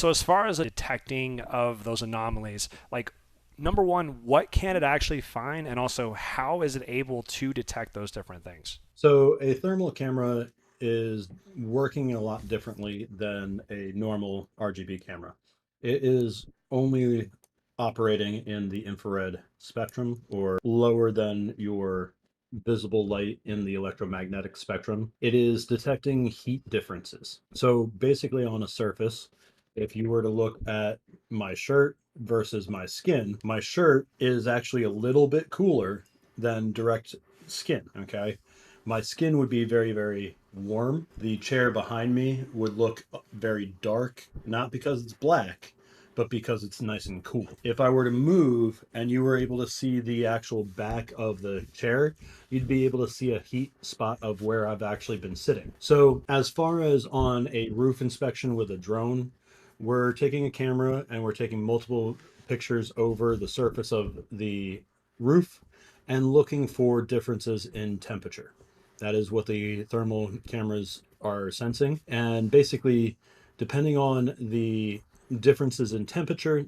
So as far as the detecting of those anomalies, like number one, what can it actually find? And also, how is it able to detect those different things? So a thermal camera is working a lot differently than a normal RGB camera. It is only operating in the infrared spectrum or lower than your visible light in the electromagnetic spectrum. It is detecting heat differences. So basically on a surface, if you were to look at my shirt versus my shirt is actually a little bit cooler than direct skin, okay? My skin would be very, very warm. The chair behind me would look very dark, not because it's black, but because it's nice and cool. If I were to move and you were able to see the actual back of the chair, you'd be able to see a heat spot of where I've actually been sitting. So, as far as on a roof inspection with a drone, we're taking a camera and we're taking multiple pictures over the surface of the roof and looking for differences in temperature. That is what the thermal cameras are sensing. And basically, depending on the differences in temperature,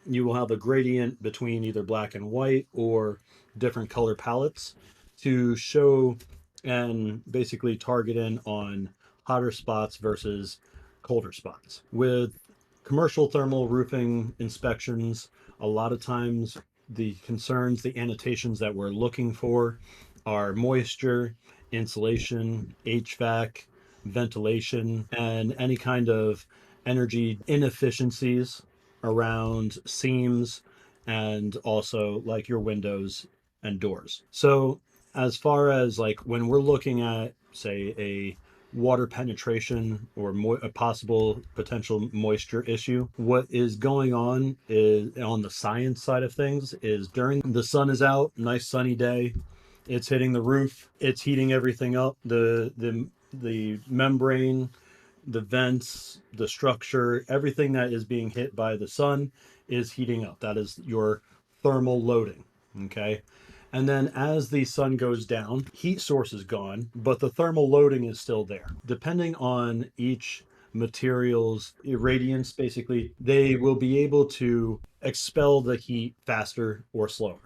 you will have a gradient between either black and white or different color palettes to show and basically target in on hotter spots versus colder spots. With commercial thermal roofing inspections, a lot of times the concerns, the annotations that we're looking for are moisture, insulation, HVAC, ventilation, and any kind of energy inefficiencies around seams and also like your windows and doors. So, as far as like when we're looking at, say, a water penetration or a possible potential moisture issue, what is going on is on the science side of things is during the sun is out, nice sunny day, it's hitting the roof, it's heating everything up, the membrane, the vents, the structure, everything that is being hit by the sun is heating up. That is your thermal loading. Okay. And then as the sun goes down, heat source is gone, but the thermal loading is still there. Depending on each material's irradiance, basically, they will be able to expel the heat faster or slower.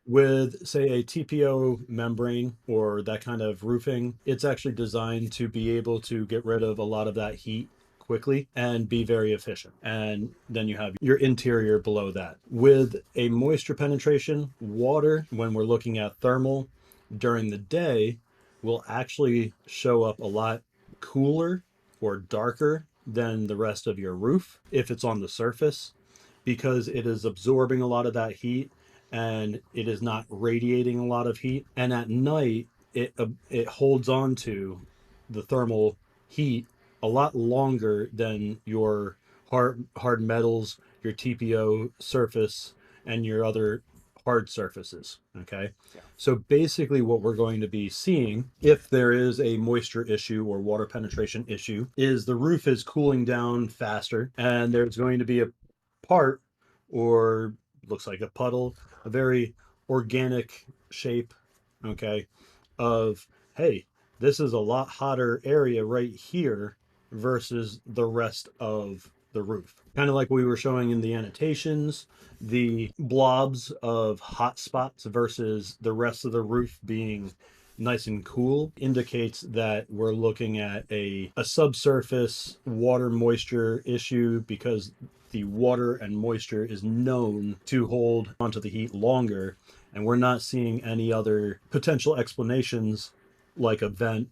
With, say, a TPO membrane or that kind of roofing, it's actually designed to be able to get rid of a lot of that heat quickly and be very efficient. And then you have your interior below that. With a moisture penetration, water, when we're looking at thermal during the day, will actually show up a lot cooler or darker than the rest of your roof if it's on the surface because it is absorbing a lot of that heat and it is not radiating a lot of heat. And at night, it holds on to the thermal heat a lot longer than your hard metals, your TPO surface, and your other hard surfaces. Okay. Yeah. So basically, what we're going to be seeing, if there is a moisture issue or water penetration issue, is the roof is cooling down faster, and there's going to be a part or looks like a puddle, a very organic shape, okay, of, hey, this is a lot hotter area right here versus the rest of the roof. Kind of like we were showing in the annotations, the blobs of hot spots versus the rest of the roof being nice and cool indicates that we're looking at a subsurface water moisture issue because the water and moisture is known to hold onto the heat longer, and we're not seeing any other potential explanations like a vent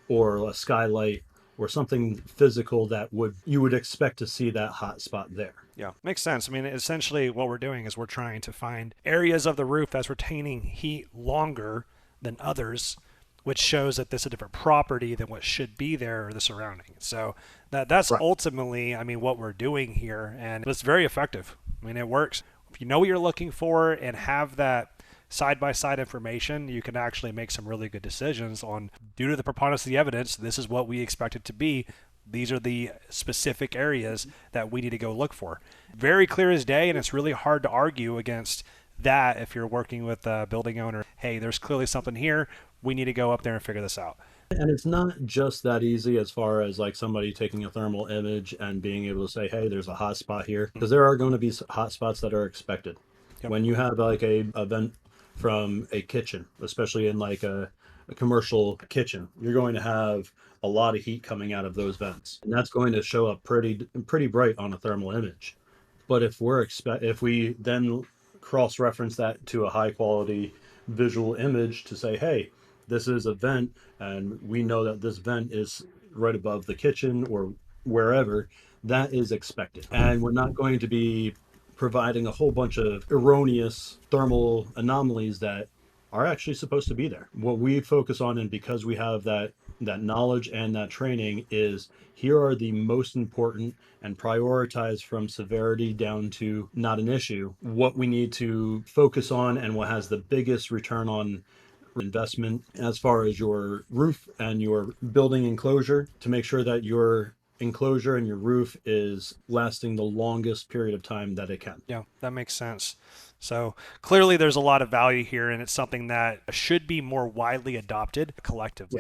or a skylight or something physical that would you would expect to see that hot spot there. Yeah, makes sense. I mean, essentially, what we're doing is we're trying to find areas of the roof that's retaining heat longer than others, which shows that this is a different property than what should be there or the surrounding. So that's Right. ultimately, I mean, what we're doing here, and it's very effective. I mean, it works. If you know what you're looking for and have that side by side information, you can actually make some really good decisions on, due to the preponderance of the evidence, this is what we expect it to be. These are the specific areas that we need to go look for. Very clear as day, and it's really hard to argue against that if you're working with a building owner. Hey, there's clearly something here. We need to go up there and figure this out. And it's not just that easy as far as like somebody taking a thermal image and being able to say, hey, there's a hot spot here, because there are going to be hot spots that are expected. Yep. When you have like a vent from a kitchen, especially in like a commercial kitchen, you're going to have a lot of heat coming out of those vents. And that's going to show up pretty bright on a thermal image. But if we then cross reference that to a high quality visual image to say, hey, this is a vent, and we know that this vent is right above the kitchen or wherever, that is expected. And we're not going to be providing a whole bunch of erroneous thermal anomalies that are actually supposed to be there. What we focus on, and because we have that knowledge and that training, is here are the most important and prioritize from severity down to not an issue, what we need to focus on and what has the biggest return on investment as far as your roof and your building enclosure, to make sure that your enclosure and your roof is lasting the longest period of time that it can. Yeah, that makes sense. So clearly there's a lot of value here, and it's something that should be more widely adopted collectively.